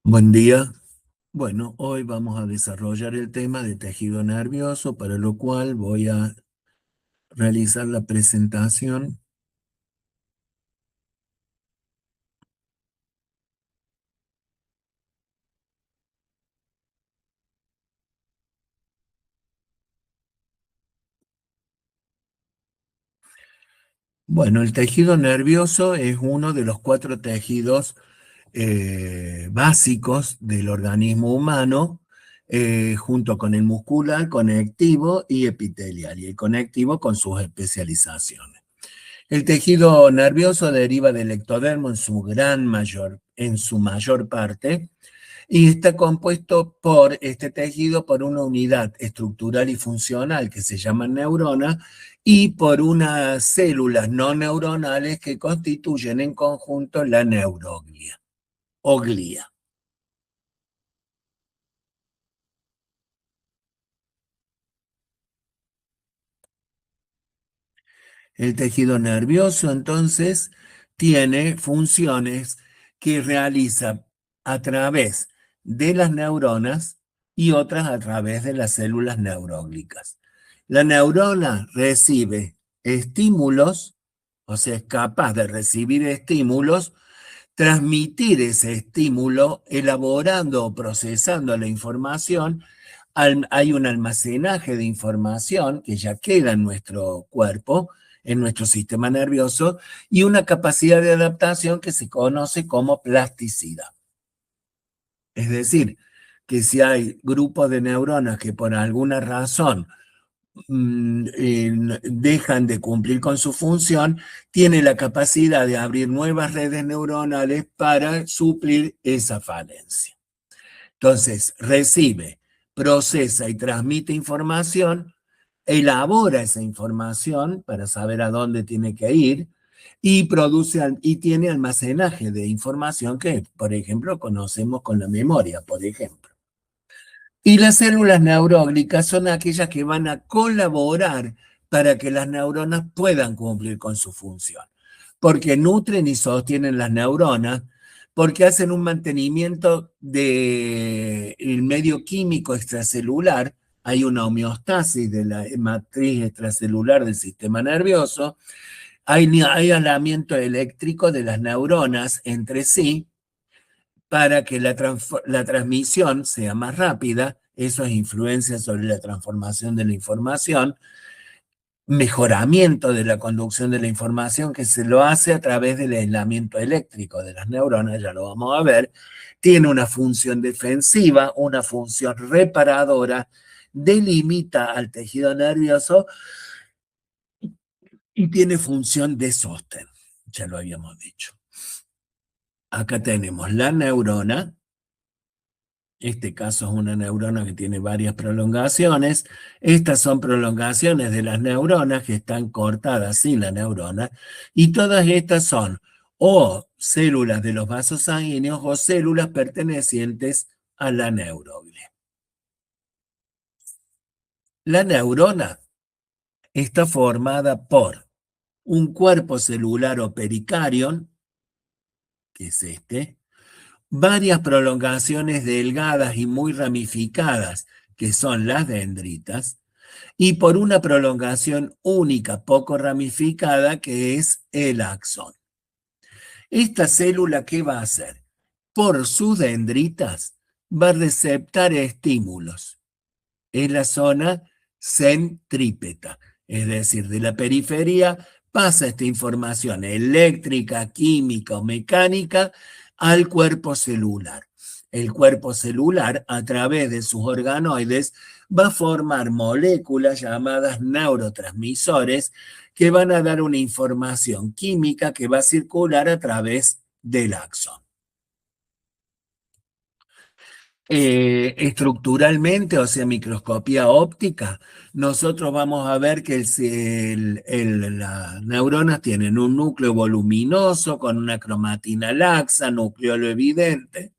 Buen día. Bueno, hoy vamos a desarrollar el tema de tejido nervioso, para lo cual voy a realizar la presentación. Bueno, el tejido nervioso es uno de los cuatro tejidos básicos del organismo humano, junto con el muscular, conectivo y epitelial, y el conectivo con sus especializaciones. El tejido nervioso deriva del ectodermo en su mayor parte, y está compuesto por este tejido por una unidad estructural y funcional que se llama neurona y por unas células no neuronales que constituyen en conjunto la neuroglia o glía. El tejido nervioso, entonces, tiene funciones que realiza a través de las neuronas y otras a través de las células neuroglicas. La neurona recibe estímulos, o sea, es capaz de recibir estímulos, transmitir ese estímulo, elaborando o procesando la información. Hay un almacenaje de información que ya queda en nuestro cuerpo, en nuestro sistema nervioso, y una capacidad de adaptación que se conoce como plasticidad. Es decir, que si hay grupos de neuronas que por alguna razón dejan de cumplir con su función, tiene la capacidad de abrir nuevas redes neuronales para suplir esa falencia. Entonces, recibe, procesa y transmite información, elabora esa información para saber a dónde tiene que ir y produce y tiene almacenaje de información que, por ejemplo, conocemos con la memoria, por ejemplo. Y las células neuroglicas son aquellas que van a colaborar para que las neuronas puedan cumplir con su función, porque nutren y sostienen las neuronas, porque hacen un mantenimiento del medio químico extracelular, hay una homeostasis de la matriz extracelular del sistema nervioso, hay aislamiento eléctrico de las neuronas entre sí, para que la transmisión sea más rápida. Eso es influencia sobre la transformación de la información, mejoramiento de la conducción de la información que se lo hace a través del aislamiento eléctrico de las neuronas, ya lo vamos a ver. Tiene una función defensiva, una función reparadora, delimita al tejido nervioso y tiene función de sostén, ya lo habíamos dicho. Acá tenemos la neurona. Este caso es una neurona que tiene varias prolongaciones. Estas son prolongaciones de las neuronas que están cortadas sin la neurona, y todas estas son o células de los vasos sanguíneos o células pertenecientes a la neuroglia. La neurona está formada por un cuerpo celular o pericarion, que es este, varias prolongaciones delgadas y muy ramificadas, que son las dendritas, y por una prolongación única, poco ramificada, que es el axón. Esta célula, ¿qué va a hacer? Por sus dendritas va a receptar estímulos. Es la zona centrípeta, es decir, de la periferia pasa esta información eléctrica, química o mecánica al cuerpo celular. El cuerpo celular, a través de sus organoides, va a formar moléculas llamadas neurotransmisores que van a dar una información química que va a circular a través del axón. Estructuralmente, o sea, microscopía óptica, nosotros vamos a ver que las neuronas tienen un núcleo voluminoso con una cromatina laxa, nucleolo evidente,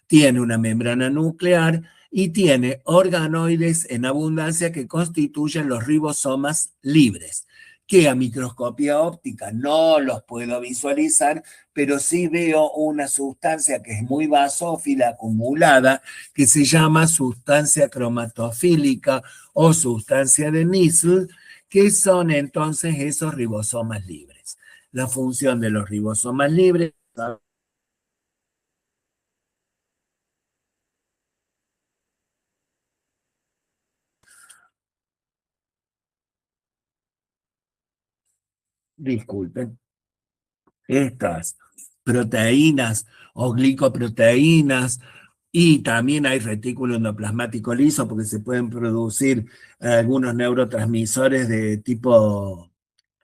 tiene una membrana nuclear y tiene organoides en abundancia que constituyen los ribosomas libres, que a microscopía óptica no los puedo visualizar, pero sí veo una sustancia que es muy basófila acumulada, que se llama sustancia cromatofílica o sustancia de Nissl, que son entonces esos ribosomas libres. La función de los ribosomas libres... Disculpen, estas proteínas o glicoproteínas, y también hay retículo endoplasmático liso porque se pueden producir algunos neurotransmisores de tipo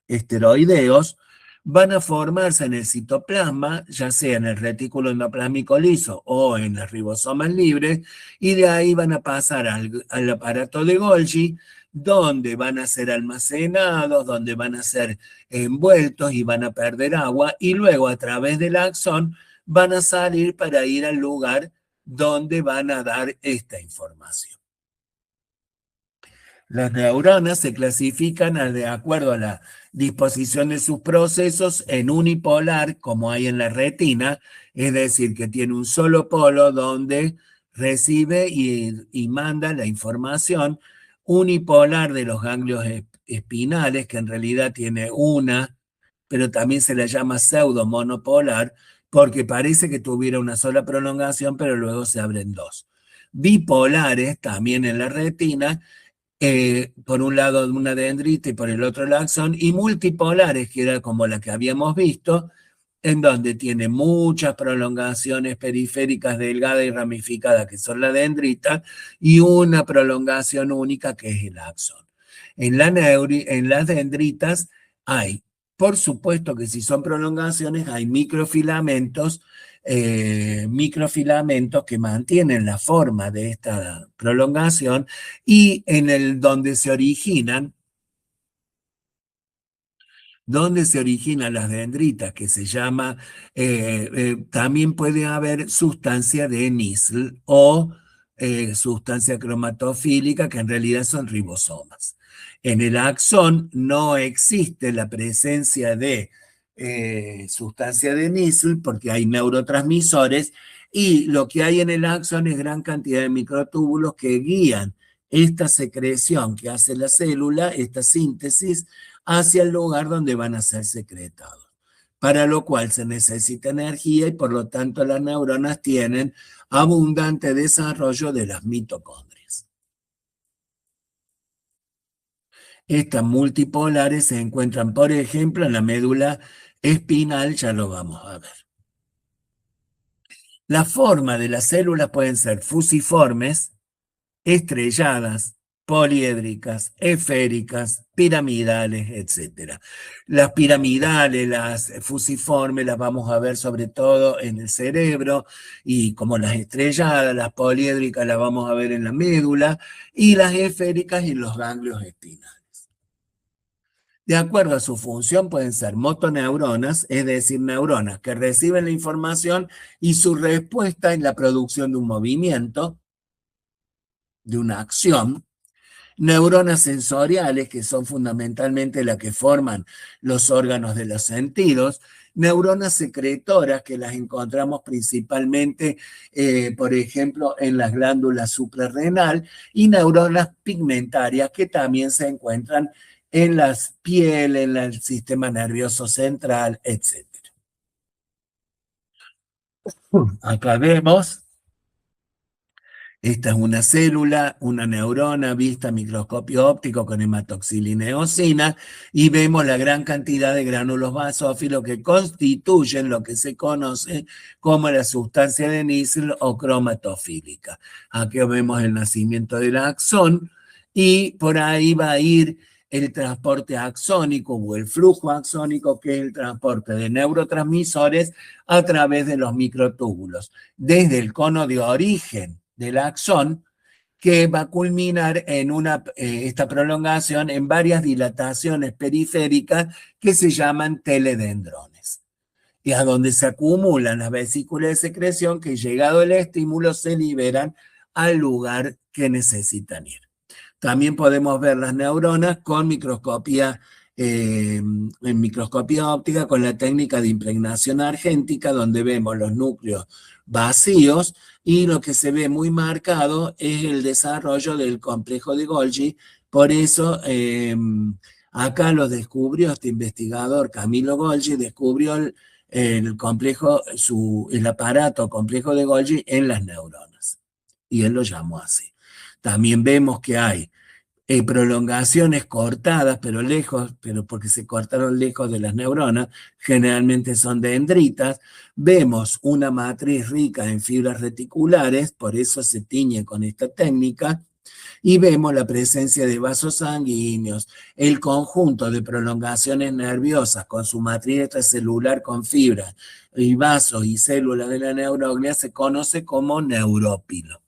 esteroideos, van a formarse en el citoplasma, ya sea en el retículo endoplásmico liso o en los ribosomas libres, y de ahí van a pasar al aparato de Golgi, donde van a ser almacenados, donde van a ser envueltos y van a perder agua, y luego a través del axón van a salir para ir al lugar donde van a dar esta información. Las neuronas se clasifican de acuerdo a la disposición de sus procesos en unipolar, como hay en la retina, es decir, que tiene un solo polo donde recibe y manda la información, unipolar de los ganglios espinales, que en realidad tiene una, pero también se la llama pseudomonopolar, porque parece que tuviera una sola prolongación, pero luego se abren dos. Bipolares, también en la retina, por un lado una dendrita y por el otro el axón, y multipolares, que era como la que habíamos visto, en donde tiene muchas prolongaciones periféricas delgadas y ramificadas, que son la dendrita, y una prolongación única, que es el axón. En las dendritas hay, por supuesto que si son prolongaciones, hay microfilamentos que mantienen la forma de esta prolongación, y en el donde se originan las dendritas, que se llama, también puede haber sustancia de Nissl o sustancia cromatofílica, que en realidad son ribosomas. En el axón no existe la presencia de sustancia de Nissl porque hay neurotransmisores, y lo que hay en el axón es gran cantidad de microtúbulos que guían esta secreción que hace la célula, esta síntesis, hacia el lugar donde van a ser secretados, para lo cual se necesita energía y por lo tanto las neuronas tienen abundante desarrollo de las mitocondrias. Estas multipolares se encuentran, por ejemplo, en la médula espinal, ya lo vamos a ver. La forma de las células pueden ser fusiformes, estrelladas, poliédricas, esféricas, piramidales, etc. Las piramidales, las fusiformes, las vamos a ver sobre todo en el cerebro, y como las estrelladas, las poliédricas las vamos a ver en la médula, y las esféricas en los ganglios espinales. De acuerdo a su función pueden ser motoneuronas, es decir, neuronas que reciben la información y su respuesta en la producción de un movimiento, de una acción. Neuronas sensoriales, que son fundamentalmente las que forman los órganos de los sentidos. Neuronas secretoras, que las encontramos principalmente, por ejemplo, en las glándulas suprarrenal. Y neuronas pigmentarias, que también se encuentran en la piel, en el sistema nervioso central, etc. Acá vemos. Esta es una célula, una neurona vista a microscopio óptico con hematoxilina y eosina, y vemos la gran cantidad de gránulos basófilos que constituyen lo que se conoce como la sustancia de Nissl o cromatofílica. Aquí vemos el nacimiento del axón, y por ahí va a ir el transporte axónico o el flujo axónico, que es el transporte de neurotransmisores a través de los microtúbulos, desde el cono de origen del axón, que va a culminar en esta prolongación en varias dilataciones periféricas que se llaman teledendrones, y a donde se acumulan las vesículas de secreción que, llegado el estímulo, se liberan al lugar que necesitan ir. También podemos ver las neuronas con microscopía en microscopía óptica con la técnica de impregnación argéntica, donde vemos los núcleos vacíos y lo que se ve muy marcado es el desarrollo del complejo de Golgi. Por eso acá lo descubrió este investigador, Camilo Golgi, descubrió el complejo, el aparato complejo de Golgi en las neuronas. Y él lo llamó así. También vemos que hay prolongaciones cortadas, pero lejos, pero porque se cortaron lejos de las neuronas, generalmente son dendritas. Vemos una matriz rica en fibras reticulares, por eso se tiñe con esta técnica, y vemos la presencia de vasos sanguíneos, el conjunto de prolongaciones nerviosas con su matriz extracelular con fibras y vasos y células de la neuroglia se conoce como neurópilo.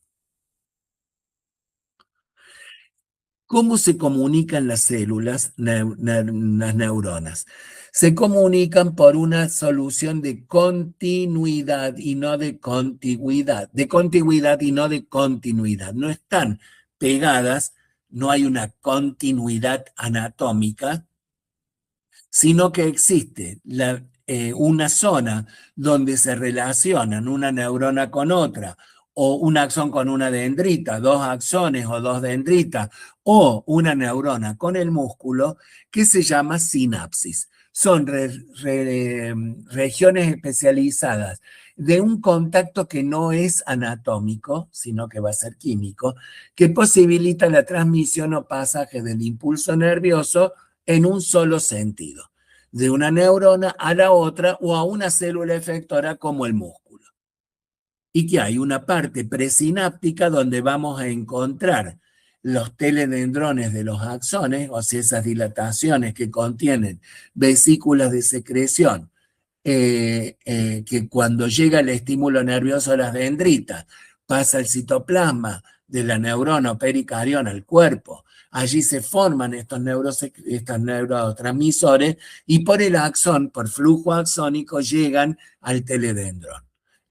¿Cómo se comunican las células, las neuronas? Se comunican por una solución de continuidad y no de contigüidad, y no de continuidad. No están pegadas, no hay una continuidad anatómica, sino que existe una zona donde se relacionan una neurona con otra, o un axón con una dendrita, dos axones o dos dendritas, o una neurona con el músculo, que se llama sinapsis. Son regiones especializadas de un contacto que no es anatómico, sino que va a ser químico, que posibilita la transmisión o pasaje del impulso nervioso en un solo sentido, de una neurona a la otra o a una célula efectora como el músculo. Y que hay una parte presináptica donde vamos a encontrar los teledendrones de los axones, o sea, esas dilataciones que contienen vesículas de secreción, que cuando llega el estímulo nervioso a las dendritas, pasa el citoplasma de la neurona o pericarión al cuerpo. Allí se forman estos neurotransmisores y por el axón, por flujo axónico, llegan al teledendrón.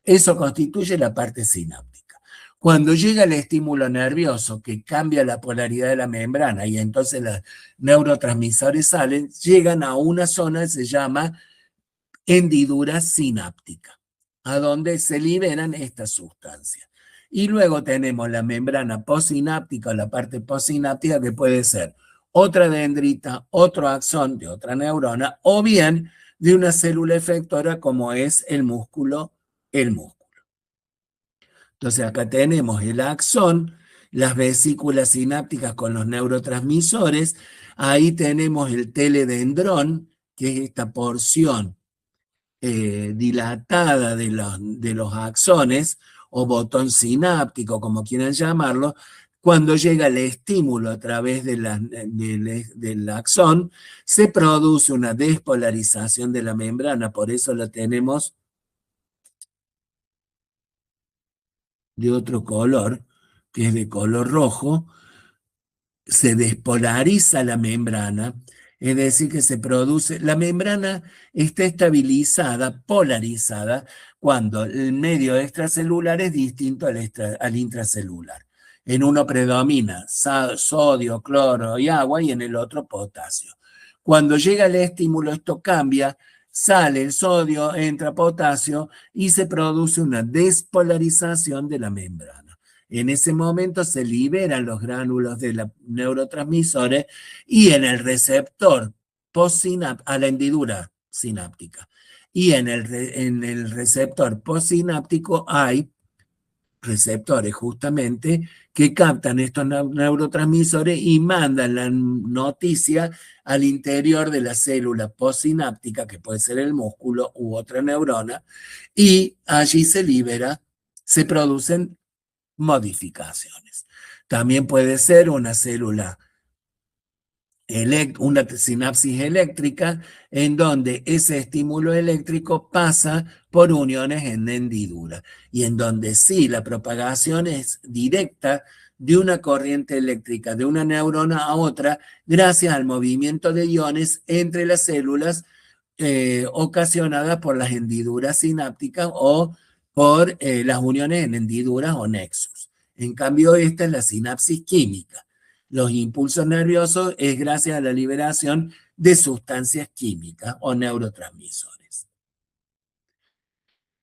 Eso constituye la parte sináptica. Cuando llega el estímulo nervioso que cambia la polaridad de la membrana y entonces los neurotransmisores salen, llegan a una zona que se llama hendidura sináptica, a donde se liberan estas sustancias. Y luego tenemos la membrana postsináptica o la parte postsináptica que puede ser otra dendrita, otro axón de otra neurona o bien de una célula efectora como es el músculo. Entonces acá tenemos el axón, las vesículas sinápticas con los neurotransmisores, ahí tenemos el teledendrón, que es esta porción dilatada de los axones, o botón sináptico, como quieran llamarlo. Cuando llega el estímulo a través del axón, se produce una despolarización de la membrana, por eso la tenemos de otro color, que es de color rojo. Se despolariza la membrana, es decir, que se produce, la membrana está estabilizada, polarizada, cuando el medio extracelular es distinto al intracelular. En uno predomina sodio, cloro y agua, y en el otro potasio. Cuando llega el estímulo, esto cambia, sale el sodio, entra potasio y se produce una despolarización de la membrana. En ese momento se liberan los gránulos de los neurotransmisores y en el receptor a la hendidura sináptica. Y en el receptor postsináptico hay receptores justamente que captan estos neurotransmisores y mandan la noticia al interior de la célula postsináptica, que puede ser el músculo u otra neurona, y allí se producen modificaciones. También puede ser una célula, una sinapsis eléctrica, en donde ese estímulo eléctrico pasa por uniones en hendidura, y en donde sí la propagación es directa de una corriente eléctrica de una neurona a otra, gracias al movimiento de iones entre las células ocasionada por las hendiduras sinápticas o por las uniones en hendiduras o nexos. En cambio, esta es la sinapsis química. Los impulsos nerviosos es gracias a la liberación de sustancias químicas o neurotransmisores.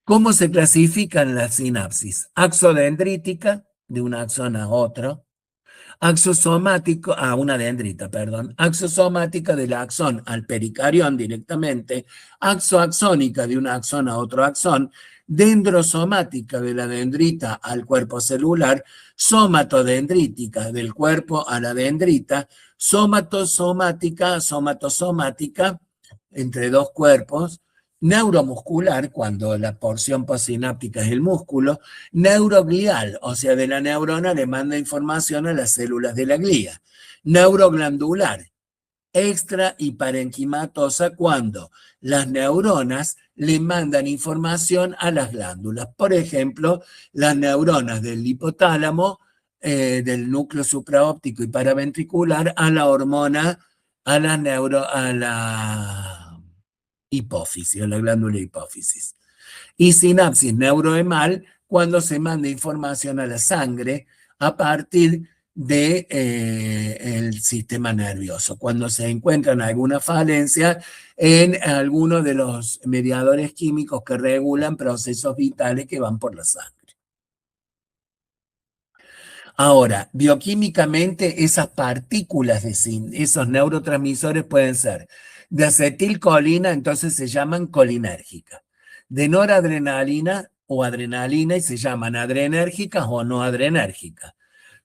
¿Cómo se clasifican las sinapsis? Axodendrítica, de un axón a otro. Axosomático, una dendrita, perdón. Axosomática del axón al pericarión directamente. Axoaxónica de un axón a otro axón. Dendrosomática de la dendrita al cuerpo celular. Somatodendrítica del cuerpo a la dendrita. Somatosomática entre dos cuerpos. Neuromuscular, cuando la porción postsináptica es el músculo. Neuroglial, o sea, de la neurona le manda información a las células de la glía. Neuroglandular, extra y parenquimatosa, cuando las neuronas le mandan información a las glándulas. Por ejemplo, las neuronas del hipotálamo, del núcleo supraóptico y paraventricular, a la hormona, a la hipófisis, a la glándula hipófisis. Y sinapsis neuroemal, cuando se manda información a la sangre a partir del sistema nervioso, cuando se encuentran alguna falencia en alguno de los mediadores químicos que regulan procesos vitales que van por la sangre. Ahora, bioquímicamente esas partículas de esos neurotransmisores pueden ser de acetilcolina, entonces se llaman colinérgicas, de noradrenalina o adrenalina y se llaman adrenérgicas o no adrenérgicas,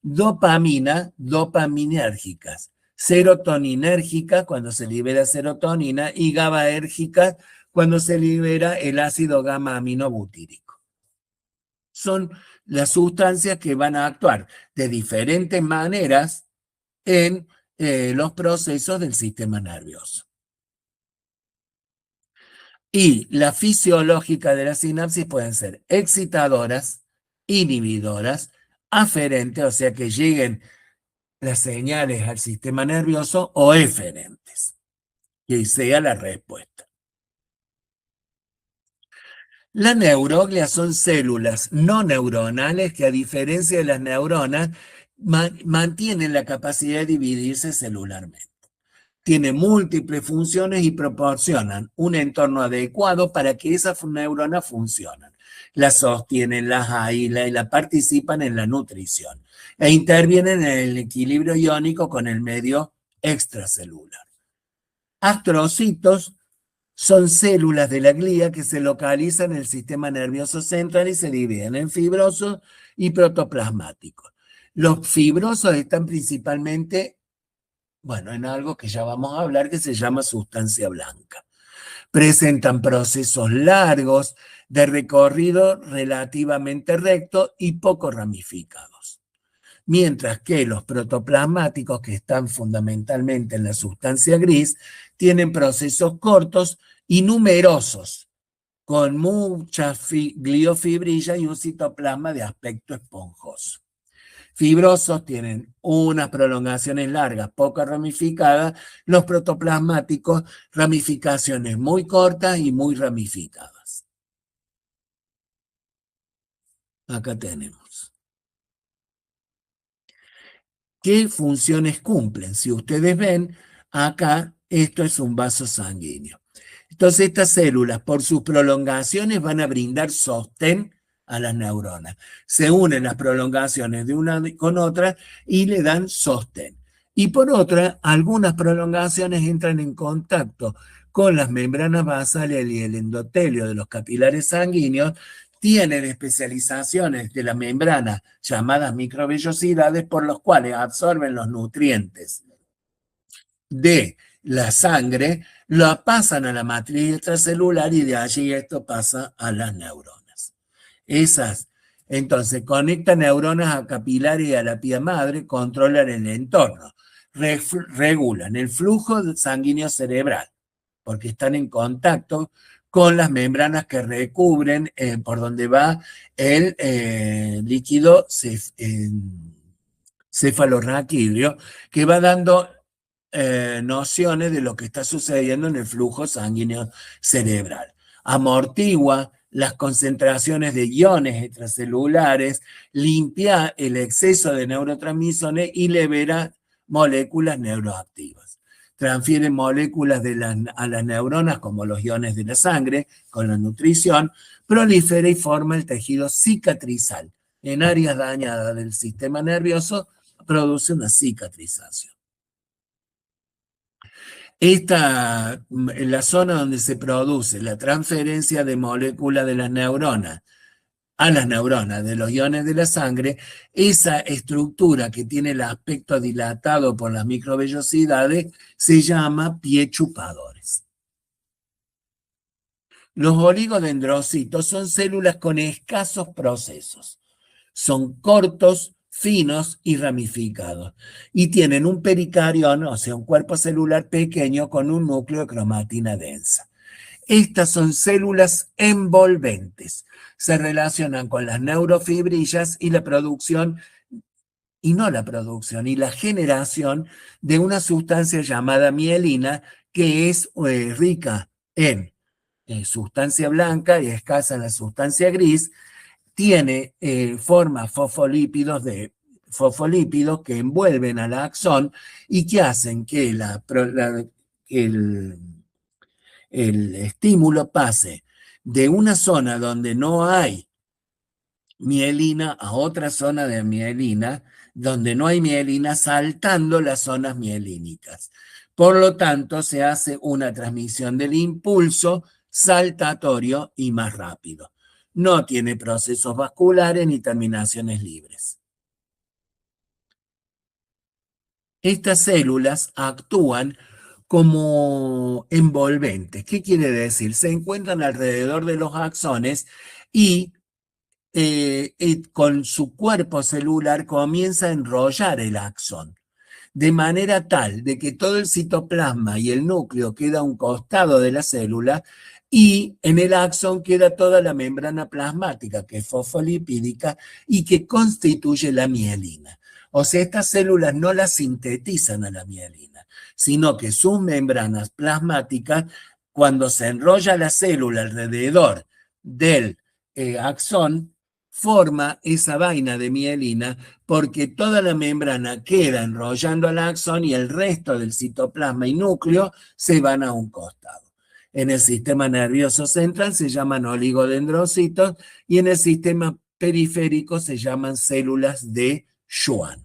dopamina, dopaminérgicas, serotoninérgicas cuando se libera serotonina y GABAérgicas cuando se libera el ácido gamma aminobutírico. Son las sustancias que van a actuar de diferentes maneras en los procesos del sistema nervioso. Y la fisiológica de la sinapsis pueden ser excitadoras, inhibidoras, aferentes, o sea que lleguen las señales al sistema nervioso, o eferentes, que sea la respuesta. Las neuroglias son células no neuronales que, a diferencia de las neuronas, mantienen la capacidad de dividirse celularmente. Tienen múltiples funciones y proporcionan un entorno adecuado para que esas neuronas funcionen. Las sostienen, las aíslan y las participan en la nutrición. E intervienen en el equilibrio iónico con el medio extracelular. Astrocitos son células de la glía que se localizan en el sistema nervioso central y se dividen en fibrosos y protoplasmáticos. Los fibrosos están principalmente, en algo que ya vamos a hablar, que se llama sustancia blanca. Presentan procesos largos de recorrido relativamente recto y poco ramificados. Mientras que los protoplasmáticos, que están fundamentalmente en la sustancia gris, tienen procesos cortos y numerosos, con mucha gliofibrilla y un citoplasma de aspecto esponjoso. Fibrosos tienen unas prolongaciones largas, poco ramificadas. Los protoplasmáticos, ramificaciones muy cortas y muy ramificadas. Acá tenemos. ¿Qué funciones cumplen? Si ustedes ven, acá esto es un vaso sanguíneo. Entonces estas células, por sus prolongaciones, van a brindar sostén a las neuronas. Se unen las prolongaciones de una con otra y le dan sostén. Y por otra, algunas prolongaciones entran en contacto con las membranas basales y el endotelio de los capilares sanguíneos, tienen especializaciones de la membrana llamadas microvellosidades, por los cuales absorben los nutrientes de la sangre, lo pasan a la matriz extracelular y de allí esto pasa a las neuronas. Entonces, conectan neuronas a capilares y a la pía madre, controlan el entorno, regulan el flujo sanguíneo cerebral, porque están en contacto con las membranas que recubren por donde va el líquido cefalorraquídeo, que va dando nociones de lo que está sucediendo en el flujo sanguíneo cerebral. Amortigua las concentraciones de iones extracelulares, limpia el exceso de neurotransmisores y libera moléculas neuroactivas. transfiere moléculas a las neuronas como los iones de la sangre con la nutrición, prolifera y forma el tejido cicatrizal. En áreas dañadas del sistema nervioso produce una cicatrización. En la zona donde se produce la transferencia de moléculas de las neuronas a las neuronas de los iones de la sangre, esa estructura que tiene el aspecto dilatado por las microvellosidades se llama pie chupadores. Los oligodendrocitos son células con escasos procesos. Son cortos, finos y ramificados. Y tienen un pericarión, o sea, un cuerpo celular pequeño con un núcleo de cromatina densa. Estas son células envolventes. Se relacionan con las neurofibrillas y la producción, y no la producción, y la generación de una sustancia llamada mielina que es rica en sustancia blanca y escasa en la sustancia gris. Tiene forma fosfolípidos que envuelven al axón y que hacen que el estímulo pase de una zona donde no hay mielina a otra zona de mielina, donde no hay mielina, saltando las zonas mielínicas. Por lo tanto, se hace una transmisión del impulso saltatorio y más rápido. No tiene procesos vasculares ni terminaciones libres. Estas células actúan como envolventes. ¿Qué quiere decir? Se encuentran alrededor de los axones y con su cuerpo celular comienza a enrollar el axón, de manera tal de que todo el citoplasma y el núcleo queda a un costado de la célula y en el axón queda toda la membrana plasmática, que es fosfolipídica y que constituye la mielina. O sea, estas células no la sintetizan a la mielina, sino que sus membranas plasmáticas, cuando se enrolla la célula alrededor del axón, forma esa vaina de mielina porque toda la membrana queda enrollando al axón y el resto del citoplasma y núcleo se van a un costado. En el sistema nervioso central se llaman oligodendrocitos y en el sistema periférico se llaman células de Schwann.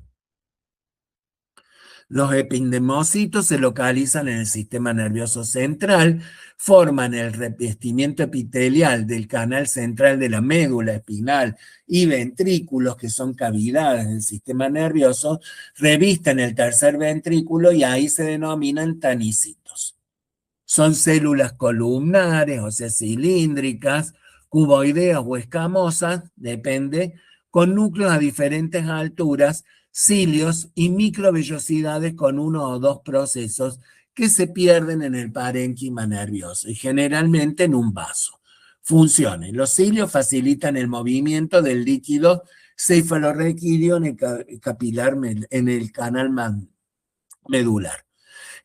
Los epidemocitos se localizan en el sistema nervioso central, forman el revestimiento epitelial del canal central de la médula espinal y ventrículos, que son cavidades del sistema nervioso, revisten el tercer ventrículo y ahí se denominan tanicitos. Son células columnares, o sea, cilíndricas, cuboideas o escamosas, depende, con núcleos a diferentes alturas, cilios y microvellosidades con uno o dos procesos que se pierden en el parénquima nervioso y generalmente en un vaso. Funciones. Los cilios facilitan el movimiento del líquido cefalorraquídeo en el capilar, en el canal medular.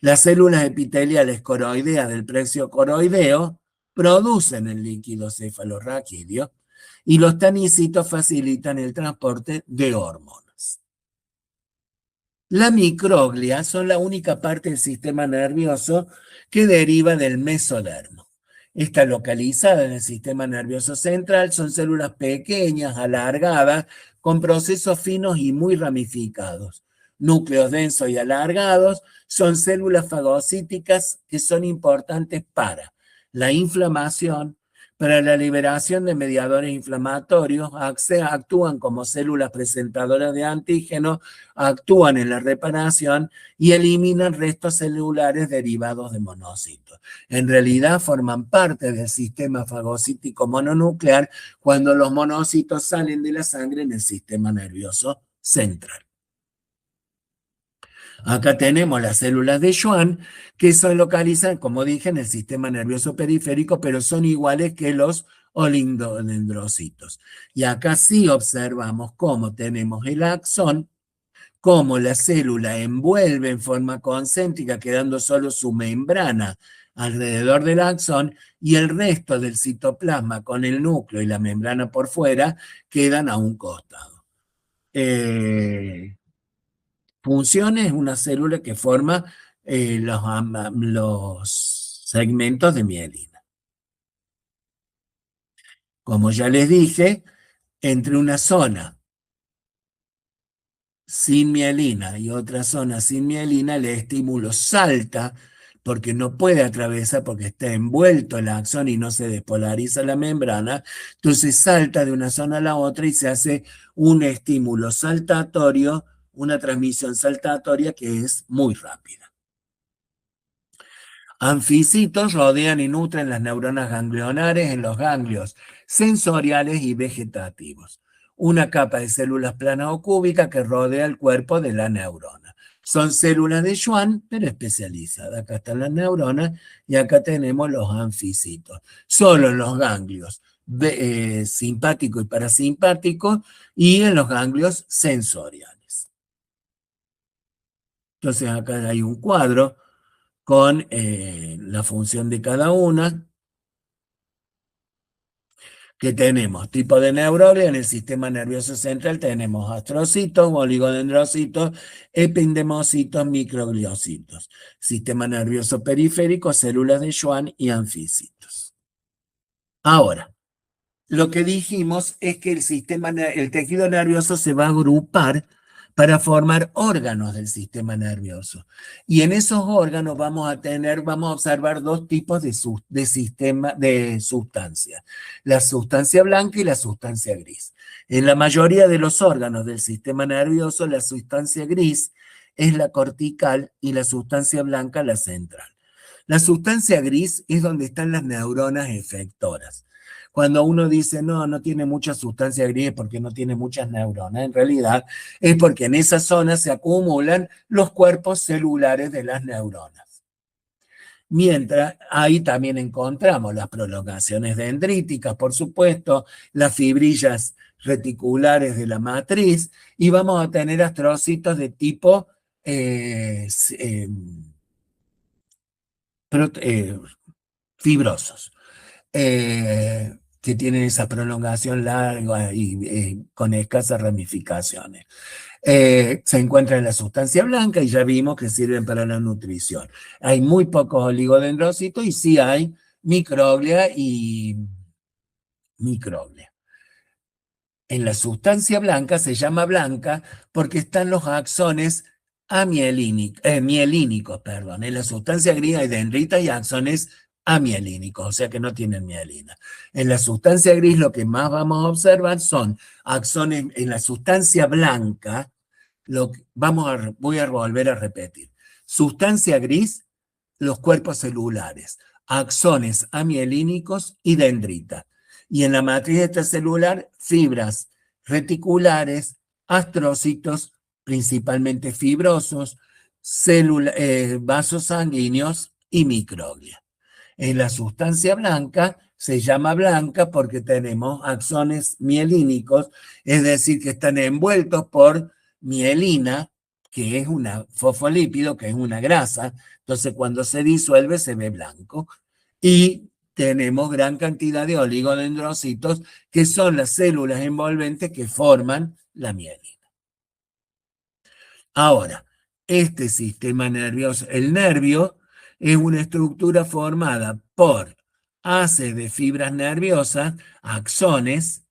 Las células epiteliales coroideas del plexo coroideo producen el líquido cefalorraquídeo y los tanicitos facilitan el transporte de hormonas. La microglia son la única parte del sistema nervioso que deriva del mesodermo. Está localizada en el sistema nervioso central, son células pequeñas, alargadas, con procesos finos y muy ramificados. Núcleos densos y alargados son células fagocíticas que son importantes para la inflamación, para la liberación de mediadores inflamatorios, actúan como células presentadoras de antígenos, actúan en la reparación y eliminan restos celulares derivados de monocitos. En realidad forman parte del sistema fagocítico mononuclear cuando los monocitos salen de la sangre en el sistema nervioso central. Acá tenemos las células de Schwann que se localizan, como dije, en el sistema nervioso periférico, pero son iguales que los oligodendrocitos. Y acá sí observamos cómo tenemos el axón, cómo la célula envuelve en forma concéntrica, quedando solo su membrana alrededor del axón, y el resto del citoplasma con el núcleo y la membrana por fuera quedan a un costado. Funciones, una célula que forma los segmentos de mielina. Como ya les dije, entre una zona sin mielina y otra zona sin mielina, el estímulo salta porque no puede atravesar, porque está envuelto el axón y no se despolariza la membrana, entonces salta de una zona a la otra y se hace un estímulo saltatorio, una transmisión saltatoria que es muy rápida. Anfisitos rodean y nutren las neuronas ganglionares en los ganglios sensoriales y vegetativos. Una capa de células planas o cúbicas que rodea el cuerpo de la neurona. Son células de Schwann, pero especializadas. Acá están las neuronas y acá tenemos los anfisitos. Solo en los ganglios simpático y parasimpático y en los ganglios sensoriales. Entonces acá hay un cuadro con la función de cada una, que tenemos tipo de neurona. En el sistema nervioso central tenemos astrocitos, oligodendrocitos, epidendrocitos, microgliocitos. Sistema nervioso periférico, células de Schwann y anfisitos. Ahora, lo que dijimos es que el tejido nervioso se va a agrupar para formar órganos del sistema nervioso. Y en esos órganos vamos a observar dos tipos de sustancias, la sustancia blanca y la sustancia gris. En la mayoría de los órganos del sistema nervioso, la sustancia gris es la cortical y la sustancia blanca la central. La sustancia gris es donde están las neuronas efectoras. Cuando uno dice, no tiene mucha sustancia gris porque no tiene muchas neuronas, en realidad es porque en esa zona se acumulan los cuerpos celulares de las neuronas. Mientras ahí también encontramos las prolongaciones dendríticas, por supuesto, las fibrillas reticulares de la matriz, y vamos a tener astrocitos de tipo fibrosos. Que tienen esa prolongación larga y con escasas ramificaciones. Se encuentra en la sustancia blanca y ya vimos que sirven para la nutrición. Hay muy pocos oligodendrocitos y sí hay microglia y microglia. En la sustancia blanca se llama blanca porque están los axones mielínicos. En la sustancia gris hay dendritas y axones amielínicos, o sea que no tienen mielina. En la sustancia gris lo que más vamos a observar son axones. En la sustancia blanca, voy a volver a repetir. Sustancia gris, los cuerpos celulares, axones amielínicos y dendritas. Y en la matriz extracelular, fibras reticulares, astrocitos, principalmente fibrosos, vasos sanguíneos y microglia. En la sustancia blanca se llama blanca porque tenemos axones mielínicos, es decir, que están envueltos por mielina, que es un fosfolípido, que es una grasa. Entonces, cuando se disuelve se ve blanco. Y tenemos gran cantidad de oligodendrocitos, que son las células envolventes que forman la mielina. Ahora, este sistema nervioso, el nervio, es una estructura formada por haces de fibras nerviosas, axones,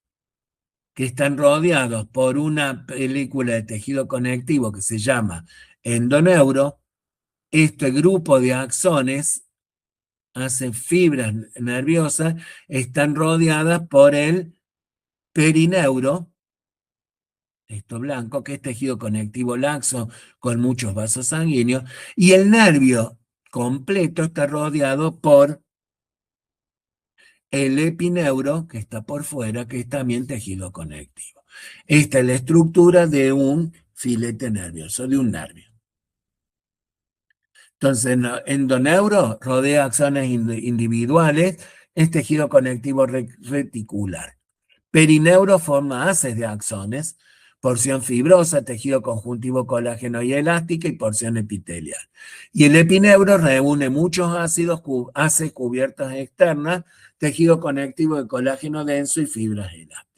que están rodeados por una película de tejido conectivo que se llama endoneuro. Este grupo de axones hacen fibras nerviosas, están rodeadas por el perineuro, esto blanco, que es tejido conectivo laxo con muchos vasos sanguíneos, y el nervio completo está rodeado por el epineuro, que está por fuera, que es también tejido conectivo. Esta es la estructura de un filete nervioso, de un nervio. Entonces, endoneuro rodea axones individuales, es tejido conectivo reticular. Perineuro forma haces de axones, porción fibrosa, tejido conjuntivo colágeno y elástica y porción epitelial. Y el epineuro reúne muchos haces cubiertas externas, tejido conectivo de colágeno denso y fibras elásticas.